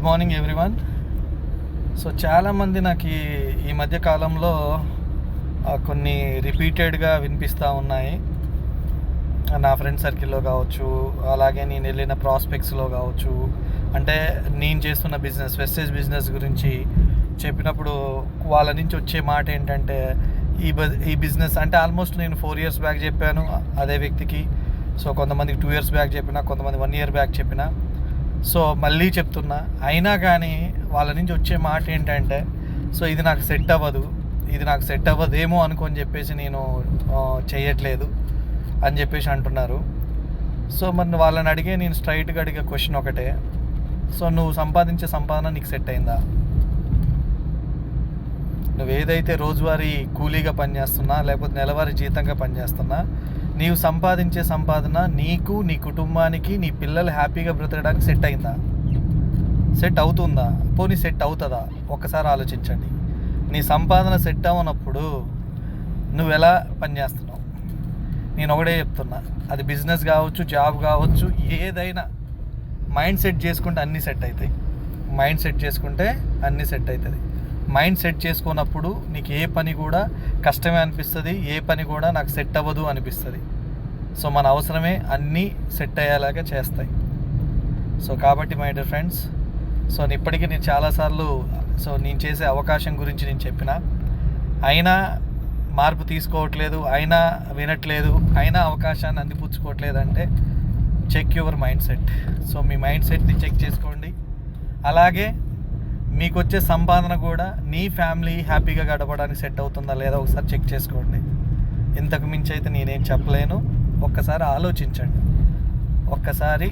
Good morning everyone. So చాలామంది నాకు ఈ మధ్య కాలంలో కొన్ని రిపీటెడ్గా వినిపిస్తూ ఉన్నాయి. నా ఫ్రెండ్ సర్కిల్లో కావచ్చు, అలాగే నేను వెళ్ళిన ప్రాస్పెక్ట్స్లో కావచ్చు. అంటే నేను చేస్తున్న బిజినెస్, వెస్టేజ్ బిజినెస్ గురించి చెప్పినప్పుడు వాళ్ళ నుంచి వచ్చే మాట ఏంటంటే, ఈ బిజినెస్ అంటే ఆల్మోస్ట్ నేను 4 years బ్యాక్ చెప్పాను అదే వ్యక్తికి. సో కొంతమందికి 2 years బ్యాక్ చెప్పిన, కొంతమంది 1 year బ్యాక్ చెప్పిన. సో మళ్ళీ చెప్తున్నా, అయినా కానీ వాళ్ళ నుంచి వచ్చే మాట ఏంటంటే, సో ఇది నాకు సెట్ అవ్వదేమో అనుకొని చెప్పేసి నేను చేయట్లేదు అని చెప్పేసి అంటున్నారు. సో మరి వాళ్ళని నేను స్ట్రైట్గా అడిగే క్వశ్చన్ ఒకటే, సో నువ్వు సంపాదించే సంపాదన నీకు సెట్ అయిందా? నువ్వు ఏదైతే రోజువారీ కూలీగా పనిచేస్తున్నా, లేకపోతే నెలవారీ జీతంగా పనిచేస్తున్నా, నీవు సంపాదించే సంపాదన నీకు, నీ కుటుంబానికి, నీ పిల్లలు హ్యాపీగా బ్రతకడానికి సెట్ అయిందా? సెట్ అవుతుందా? పోనీ సెట్ అవుతుందా? ఒక్కసారి ఆలోచించండి. నీ సంపాదన సెట్ అవ్వనప్పుడు నువ్వు ఎలా పనిచేస్తున్నావు? నేను ఒకటే చెప్తున్నా, అది బిజినెస్ కావచ్చు, జాబ్ కావచ్చు, ఏదైనా మైండ్ సెట్ చేసుకుంటే అన్నీ సెట్ అవుతాయి. మైండ్ సెట్ అవుతుంది. మైండ్ సెట్ చేసుకున్నప్పుడు నీకు ఏ పని కూడా కష్టమే అనిపిస్తుంది, ఏ పని కూడా నాకు సెట్ అవ్వదు అనిపిస్తుంది. సో మన అవసరమే అన్నీ సెట్ అయ్యేలాగా చేస్తాయి. సో కాబట్టి మై డియర్ ఫ్రెండ్స్, సో ఇప్పటికీ నేను చాలాసార్లు నేను చేసే అవకాశం గురించి నేను చెప్పిన, అయినా మార్పు తీసుకోవట్లేదు, అయినా వినట్లేదు, అయినా అవకాశాన్ని అందిపుచ్చుకోవట్లేదు అంటే check your mindset. So మీ మైండ్ సెట్ని చెక్ చేసుకోండి. అలాగే మీకు వచ్చే సంపాదన కూడా నీ ఫ్యామిలీ హ్యాపీగా గడపడానికి సెట్ అవుతుందా లేదా ఒకసారి చెక్ చేసుకోండి. ఇంతకు మించి అయితే నేనేం చెప్పలేను. ఒక్కసారి ఆలోచించండి. ఒక్కసారి